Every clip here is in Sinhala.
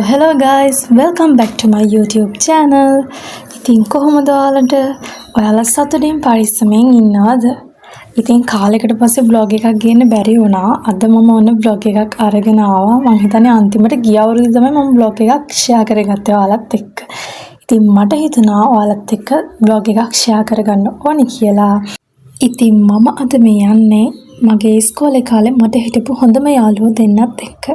Hello guys, welcome back to my YouTube channel. ඉතින් කොහොමද ඔයාලා සතුටින් පරිස්සමෙන් ඉන්නවද? ඉතින් කාලයකට පස්සේ vlog එකක් ගේන්න බැරි වුණා. අද මම ඔන්න vlog එකක් අරගෙන ආවා. මම හිතන්නේ අන්තිමට ගිය අවුරුද්දේ තමයි මම vlog එකක් share කරගත්තේ ඔයාලත් එක්ක. ඉතින් මට හිතුණා ඔයාලත් එක්ක vlog එකක් share කරගන්න ඕනි කියලා. ඉතින් මම අද මේ යන්නේ මගේ ඉස්කෝලේ කාලේ මට හිටපු හොඳම යාළුවෝ දෙන්නත් එක්ක.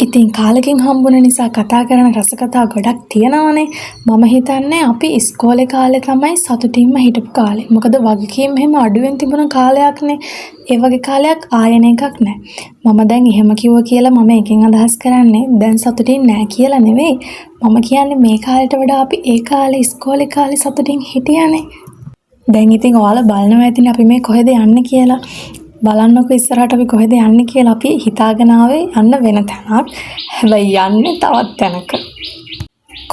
ඉතින් කාලෙකින් හම්බුන නිසා කතා කරන රස කතා ගොඩක් තියෙනවනේ. මම හිතන්නේ අපි ඉස්කෝලේ කාලේ තමයි සතුටින්ම හිටපු කාලේ. මොකද වගකීම් එහෙම අඩුවෙන් තිබුණ කාලයක්නේ. ඒ වගේ කාලයක් ආයෙන එකක් නැහැ. මම දැන් එහෙම කිව්ව කියලා මම එකෙන් අදහස් කරන්නේ දැන් සතුටින් නැහැ කියලා නෙවෙයි. මම කියන්නේ මේ කාලේට වඩා අපි ඒ කාලේ ඉස්කෝලේ කාලේ සතුටින් හිටියානේ. දැන් ඉතින් ඔයාලා බලනවා ඇතිනේ අපි මේ කොහෙද යන්නේ කියලා. බලන්නකො ඉස්සරහට අපි කොහෙද යන්නේ කියලා අපි හිතාගෙන ආවේ යන්න වෙන තැනක්. හැබැයි යන්නේ තවත් තැනක.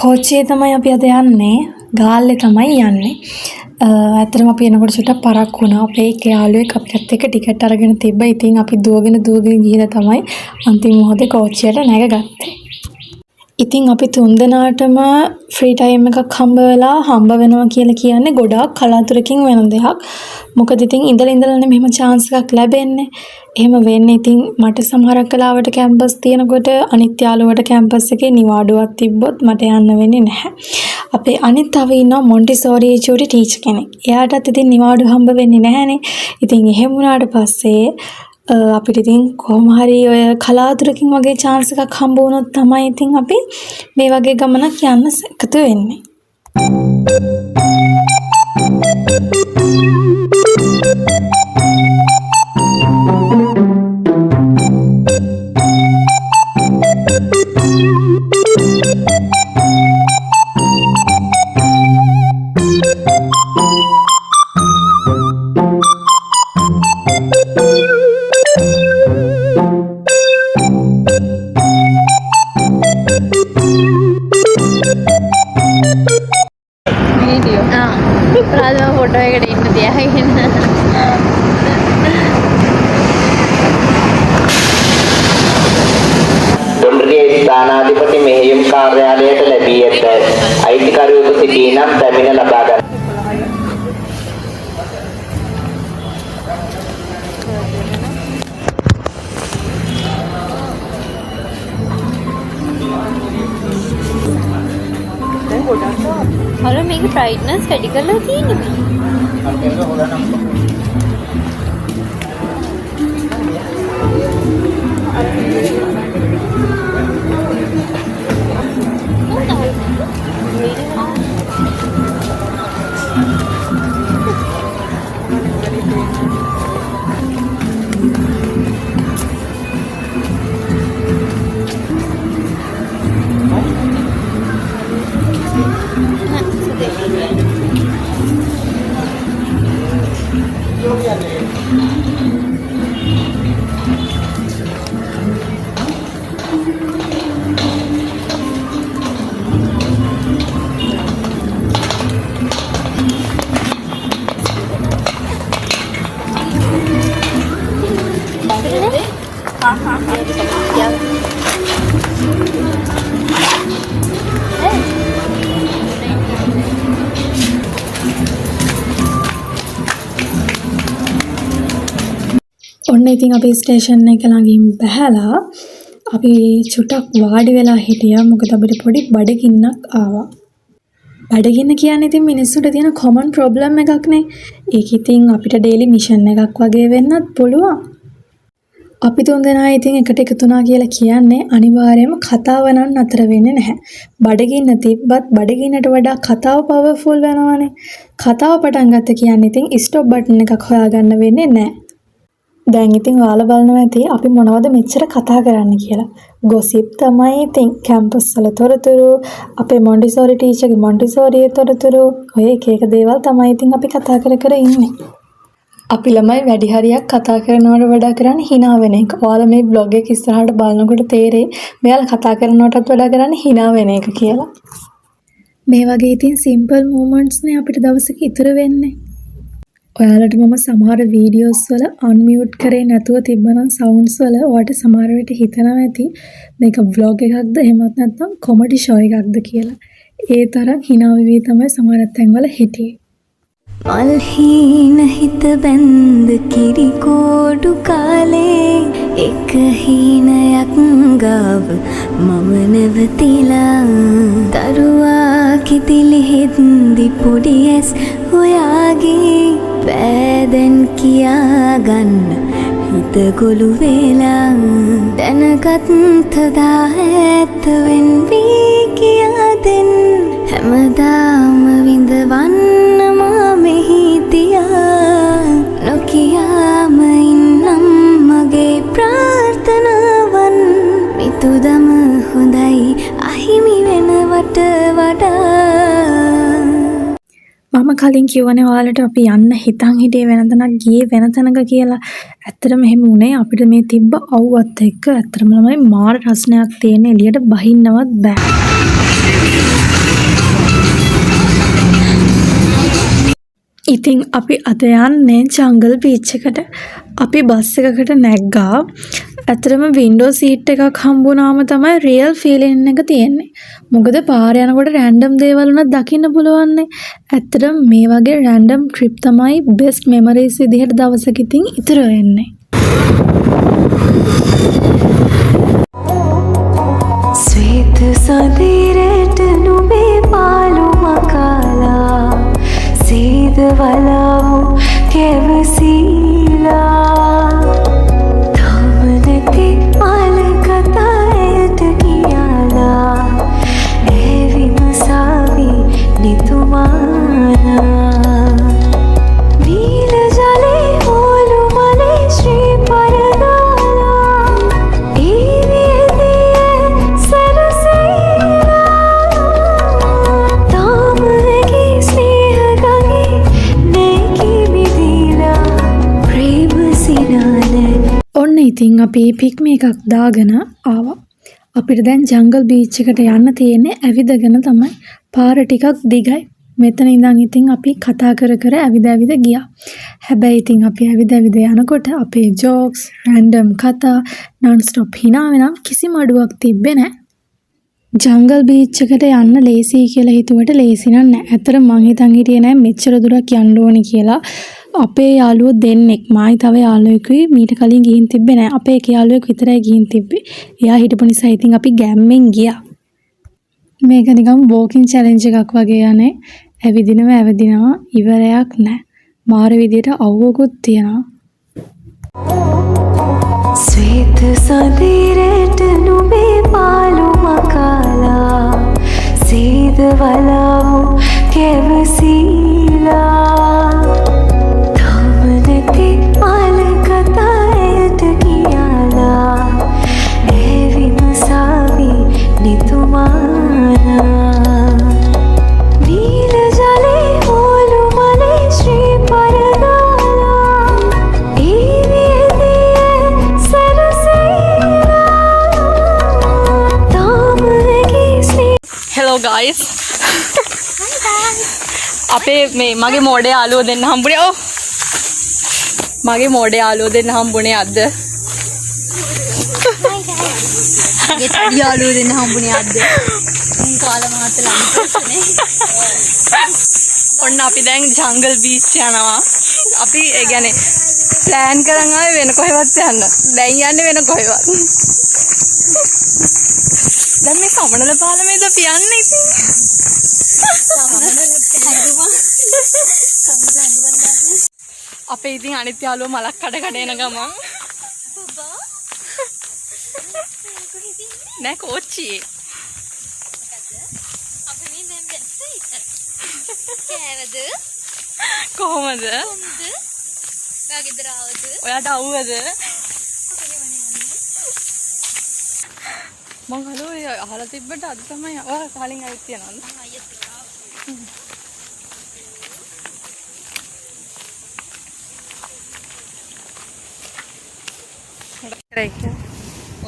කෝච්චියේ තමයි අපි අද යන්නේ. ගාල්ලේ තමයි යන්නේ. ඇත්තටම අපි එනකොට චුට්ටක් පරක්කු වුණා. අපේ යාළුවෙක් අපිට එක්ක ටිකට් අරගෙන තිබ්බා. ඉතින් අපි දුවගෙන ගිහලා තමයි අන්තිම මොහොතේ කෝච්චියට නැගගත්තේ. ඉතින් අපි තුන්දෙනාටම ෆ්‍රී ටයිම් එකක් හම්බ වෙනවා කියලා කියන්නේ ගොඩාක් කලාතුරකින් වෙන දෙයක්. මොකද ඉතින් ඉඳලා මෙහෙම chance එකක් ලැබෙන්නේ. එහෙම වෙන්නේ ඉතින් මට සමහරක් කලාවට කැම්පස් තියෙනකොට අනිත් යාළුවට කැම්පස් එකේ නිවාඩුවක් තිබ්බොත් මට යන්න වෙන්නේ නැහැ. අපේ අනිත් තව ඉන්නවා මොන්ටිසෝරි චූටි ටීචර් කෙනෙක්. එයාටත් ඉතින් නිවාඩු හම්බ වෙන්නේ නැහනේ. ඉතින් එහෙම වුණාට පස්සේ අපිට ඉතින් කොහොම හරි ඔය කලාතුරකින් වගේ chance එකක් හම්බ වුණොත් තමයි ඉතින් අපි මේ වගේ ගමනක් යන්න එකතු වෙන්නේ. फोटो इන්න තියාගෙන දුම්රිය ස්ථානාධිපති මෙහෙයුම් කාර්යාලයට ලැබී ඇත. අයිතිකරුවෙකු සිටී නම් පැමිණ ලබා ගන්න. හලෝ මේක බ්‍රයිට්නස් වැඩි කරලා තියෙන්නේ මේ. ඔන්න ඉතින් අපි ස්ටේෂන් එක ළඟින් බැහැලා අපි චුට්ටක් වාඩි වෙලා හිටියා. මොකද අපිට පොඩි බඩගින්නක් ආවා. බඩගින්න කියන්නේ ඉතින් මිනිස්සුන්ට තියෙන common problem එකක් නේ. ඒක ඉතින් අපිට daily mission එකක් වගේ වෙන්නත් පුළුවන්. අපි තුන්දෙනා ඉතින් එකට එකතු වුණා කියලා කියන්නේ අනිවාර්යයෙන්ම කතාව නම් නතර වෙන්නේ නැහැ. බඩගින්න තිබ්බත් බඩගින්නට වඩා කතාව powerful වෙනවනේ. කතාව පටන් ගත්ත කියන්නේ ඉතින් stop button එකක් හොයාගන්න වෙන්නේ නැහැ. දැන් ඉතින් ඔයාලා බලනවා ඇති අපි මොනවද මෙච්චර කතා කරන්න කියලා. gossip තමයි ඉතින් කැම්පස් වල තොරතුරු, අපේ මොන්ටිසෝරි ටීචර්ගේ මොන්ටිසෝරියේ තොරතුරු, ඔය එක දේවල් තමයි ඉතින් අපි කතා කර ඉන්නේ. අපි ළමයි වැඩි හරියක් කතා කරනවට වඩා කරන්නේ hina වෙන එක. ඔයාලා මේ vlog එක ඉස්සරහට බලනකොට තේරෙයි මෙයාලා කතා කරනවටත් වඩා කරන්නේ hina වෙන එක කියලා. මේ වගේ ඉතින් simple moments නේ අපිට දවසක ඉතුරු වෙන්නේ. ඔයාලට මම සමහර වීඩියෝස් වල අන්මියුට් කරේ නැතුව තිබ්බනම් සවුන්ඩ්ස් වල ඔයාලට සමහර විට හිතනවා ඇති මේක vlog එකක්ද එහෙමත් නැත්නම් කොමඩි ෂෝ එකක්ද කියලා. ඒ තරම් hina වෙවි තමයි සමහර තැන්වල හිටියේ. මල්හීන හිත බැන්ද කිරි කෝඩු කාලේ එක හීනයක් ගාව මම නැවතිලා දරුවා කිදිලි හින්දි පොඩි ඇස් හොයාගේ බෑදැන් කියාගන්න හිත ගොළු වෙලා දැනගත්තදා ඇත්ත වෙන්වී කියා දෙන්න හැමදාම විඳවන්න මෙහි තියා නොකියාම ඉන්නම් මගේ ප්‍රාර්ථනාවන් මිතුදම හොඳයි අහිමි වෙනවට වඩා. මම කලින් කිව්වනේ ඔයාලට අපි යන්න හිතන් හිටියේ වෙන තැනක් ගියේ වෙන තැනක කියලා. ඇත්තටම එහෙම වුණේ අපිට මේ තිබ්බ අවුවත් එක්ක. ඇත්තටම ළමයි මාර රසණයක් තියෙන එළියට බහින්නවත් බෑ. ඉතින් අපි අද යන්නේ ජංගල් බීච් එකට. අපි බස් එකකට නැග්ගා. ඇත්තටම වින්ඩෝ සීට් එකක් හම්බුනාම තමයි රියල් ෆීලින් එක තියෙන්නේ. මොකද පාර යනකොට රෑන්ඩම් දේවල් උනත් දකින්න පුළුවන් නේ. ඇත්තටම මේ වගේ රෑන්ඩම් ට්‍රිප් තමයි බෙස්ට් මෙමරිස් විදිහට දවසක ඉතින් ඉතුරු වෙන්නේ. ස්වේත සදිරට නුඹේ පාලු මකාලා සීද වලාමු කැවසීලා තාම නැති පාල කතායට කියාලා ඇවිම සාවි නිතුමානා නීල ජලේ හෝලු මලේ ශ්‍රී පරදාලා ඊවියදිය සරසීලා තාම නැගී ස්නේහ ගගේ නැකී මිදීලා ප්‍රේම සිනානේ. ඔන්න ඉතින් අපි පික්ම එකක් දාගෙන ආවා. අපිට දැන් ජංගල් බීච් එකට යන්න තියෙන්නේ ඇවිදගෙන තමයි. පාර ටිකක් දිගයි. මෙතන ඉඳන් ඉතින් අපි කතා කර කර ඇවිද ගියා. හැබැයි ඉතින් අපි ඇවිද යනකොට අපේ ජෝක්ස්, රෑන්ඩම් කතා, non stop hina වෙනම් කිසිම අඩුවක් තිබ්බේ නැහැ. ජංගල් බීච් එකට යන්න ලේසි කියලා හිතුවට ලේසි නෑ. ඇත්තට මං හිතන් හිටියේ නෑ මෙච්චර දුරක් යන්න ඕනේ කියලා. අපේ යාළුවෝ දෙන්නෙක් මායි තව යාළුවෙකුයි මීට කලින් ගිහින් තිබ්බේ නෑ. අපේ එක යාළුවෙක් විතරයි ගිහින් තිබ්බේ. එයා හිටපු නිසා ඉතින් අපි ගැම්මෙන් ගියා. මේක නිකන් වෝකින් චැලෙන්ජ් එකක් වගේ යන්නේ. ඇවිදිනවා ඉවරයක් නෑ. මාර විදියට අවුවකුත් තියෙනවා. ස්වේත සදිරට නුඹේ පාලු මකාලා සීද වලාමු කැවසීලා තාම නැති පාල කතායට කියාලා ඇවිම සාවි නිතුමානා නීල ජලේ හෝලු මලේ ශ්‍රී පරදාලා ඊවියදිය සරසීලා තාම නැගී ස්නේහ. Hello guys. අපේ මේ මගේ මෝඩේ යාළුවෝ දෙන්න හම්බුනේ. ඔව්. මගේ මෝඩේ යාළුවෝ දෙන්න හම්බුනේ අද. මගේ තඩි යාළුවෝ දෙන්න හම්බුනේ අද. උන් කාලා මහත්තයා ළඟටනේ. ඔන්න අපි දැන් ජංගල් බීච් යනවා. අපි ඒ කියන්නේ ප්ලෑන් කරන් ආවේ වෙන කොහෙවත් යන්න. දැන් යන්නේ වෙන කොහෙවත්. දැන් මේ සමනල පාලමේද අපි යන්නේ ඉතින්. අපේ ඉතින් අනිත් යාළුවෝ මලක් කඩ එන ගමන් නෑ කෝච්චියේ අපි මේ දැන් දැස්සේ කෑවද කොහමද ඔයා ගෙදර ආවද ඔයාට අවුවද මං හලෝ අහලා තිබ්බට අද තමයි ඔයා කලින් ආවිත් තියනවද මම අයියත්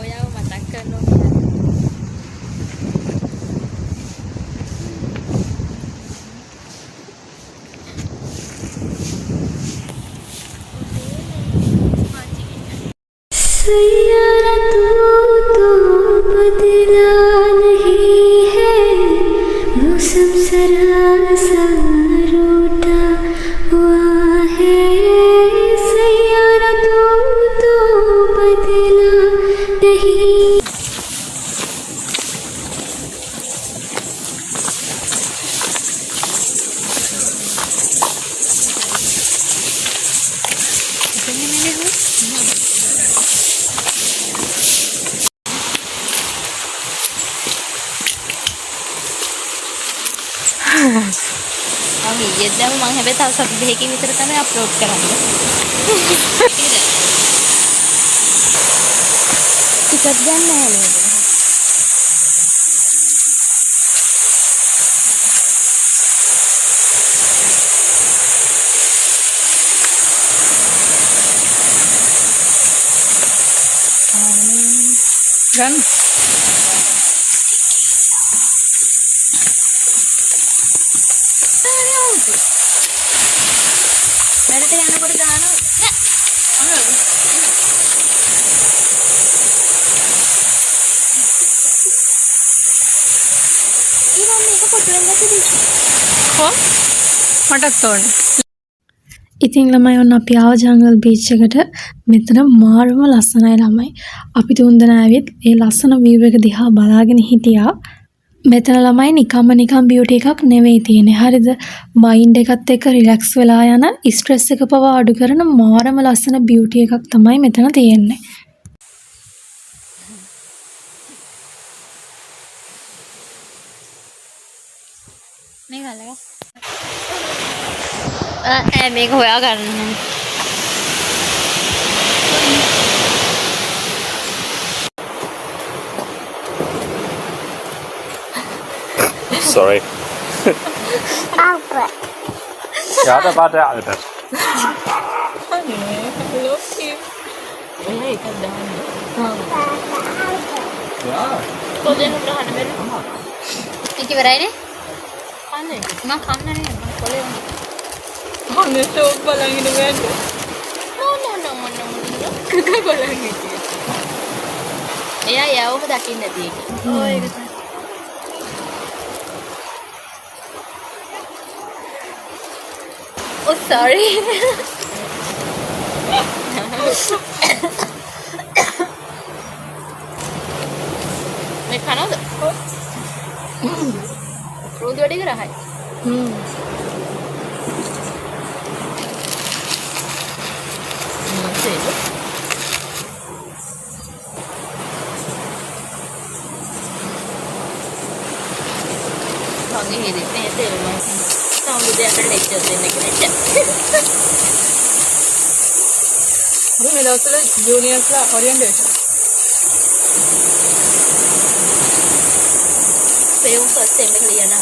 ඔයාව මතක් කරනවා सैयारा तू तो बदला नहीं है मौसम जरा सा रूठा हुआ है सैयारा तू तो बदला नहीं මම ඊයේත් දැම්ම මම හැබැයි තව සති දෙකකින් විතර තමයි අප්ලෝඩ් කරන්නේ. ටිකට් ගන්න නැහැ නේද? ගන්න. වැඩට යනකොට දානවා. ඊළඟ මේක පොඩ්ඩක් ගත්තද? කොහොම? මටත් ඕනේ. ඉතින් ළමයි ඔන්න අපි ආව ජංගල් බීච් එකට. මෙතන මාරම ලස්සනයි ළමයි. අපි තුන්දෙනා ඇවිත් ඒ ලස්සන view එක දිහා බලාගෙන හිටියා. මෙතන ළමයි නිකම් බියුටි එකක් නෙවෙයි තියෙන්නේ. හරිද? මයින්ඩ් එකත් එක්ක රිලැක්ස් වෙලා යන ස්ට්‍රෙස් එක පවා අඩු කරන මාරම ලස්සන බියුටි එකක් තමයි මෙතන තියෙන්නේ. මේක අල්ලගන්න. මේක හොයා ගන්න. Sorry. Albert. Ja, da war der Albert. Ja. Iki berani? Kane. Ma kane ne. Boleh. Kane to balangin bed. No. Kaka balangin. Ya, ඔබ දකින්න නැති එක. ඔය ඒක තමයි. Oh, sorry. May खाना होता? रोज वाड़ी का रहा है. भागे ही देते हैं तेरे में. मुझे अगर लेक्चर देने के लिए अभी मेरा उसला जूनियर्स ला ओरिएंटेशन पेऊ फर्स्ट टाइम में लिया ना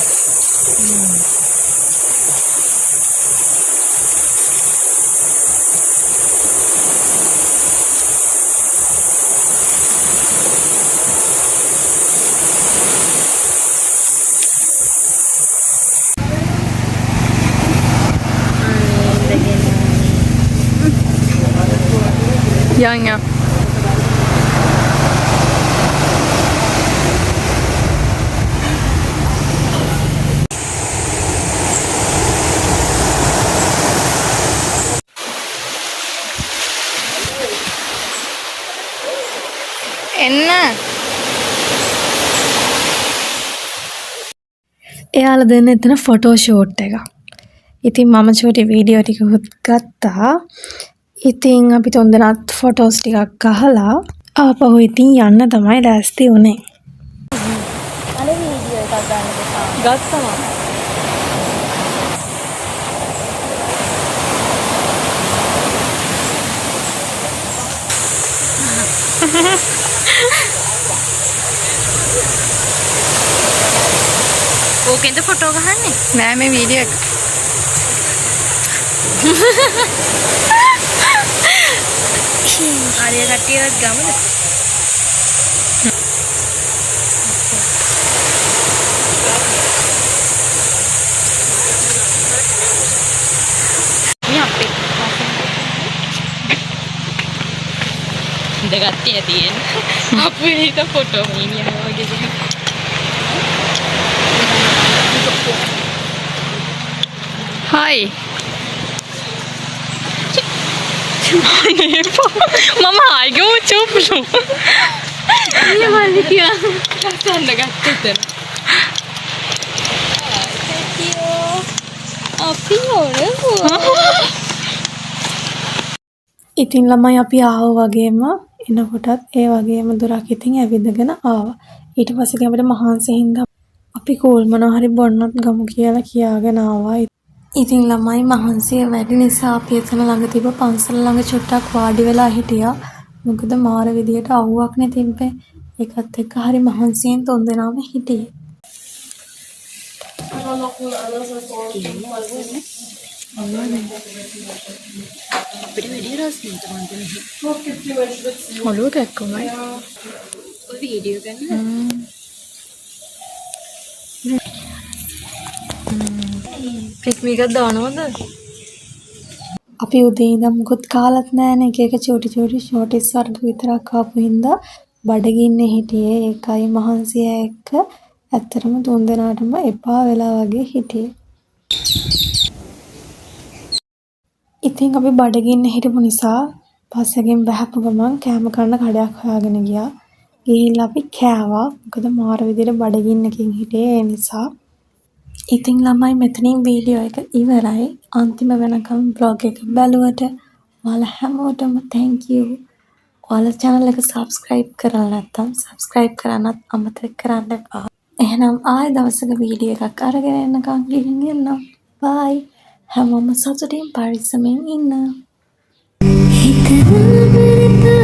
Ja. එන්න එයාලා දෙන්න එතන ෆොටෝ ෂූට් එක. ඉතින් මම චූටි වීඩියෝ ටිකකුත් ගත්තා. ඉතින් අපි තුන්දෙනාත් ෆොටෝස් ටිකක් ගහලා ආපහු ඉතින් යන්න තමයි ලෑස්ති වුනේ. අනේ වීඩියෝ එකක් ගන්න ගත්තා මම. ඕකෙන්ද ෆොටෝ ගහන්නේ? නෑ මේ වීඩියෝ එක. ආලිය කට්ටියවත් ගමද? මේ අපේ අඳගත්තේ තියෙන්නේ. අපුලීට ෆොටෝ මීනියා වගේ දෙයක්. හායි. මම ආයිගම චූප්ලු. ini balik ya. Kasihan dekat itu. Api orang. ඉතින් ළමයි අපි ආව වගේම එනකොටත් ඒ වගේම දුරක් ඉතින් ඇවිදගෙන ආවා. ඊට පස්සේ ඉතින් අපිට මහන්සි හින්දා අපි කෝල් මොනවා හරි බොන්නත් ගමු කියලා කියාගෙන ආවා. ඉතින් ළමයි මහන්සිය වැඩි නිසා අපි එතන ළඟ තිබ්බ පන්සල ළඟ චුට්ටක් වාඩි වෙලා හිටියා. මොකද මාර විදියට අවුවක් නේ තිබ්බේ. ඒකත් එක්ක හරි මහන්සියෙන් තුන්දෙනාම හිටියේ. Halo kakak. Video kan? පික්නිකක් දානවද? අපි උදේ ඉඳන් මුකුත් කාලත් නැහැනේ. එක එක චූටි ෂෝටිස් වර්ග විතරක් ආපු හින්දා බඩගින්නේ හිටියේ. ඒකයි මහන්සිය එක්ක ඇත්තටම තුන්දෙනාටම එපා වෙලා වගේ හිටියේ. ඉතින් අපි බඩගින්න හිටපු නිසා පස්සෙන් බහැපු ගමන් කෑම කන්න කඩයක් හොයාගෙන ගියා. ගිහිල්ලා අපි කෑවා. මොකද මාර විදියට බඩගින්නකින් හිටියේ ඒ නිසා. ඉතින් ළමයි මෙතනින් වීඩියෝ එක ඉවරයි. අන්තිම වෙනකම් vlog එක බැලුවට ඔයාලා හැමෝටම thank you. ඔයාලා channel එක subscribe කරලා නැත්නම් subscribe කරන්නත් අමතක කරන්න එපා. එහෙනම් ආයෙ දවසක වීඩියෝ එකක් අරගෙන එන්නකම් ගිහින් එන්නම්. bye. හැමෝම සතුටින් පරිස්සමෙන් ඉන්න. හිතවල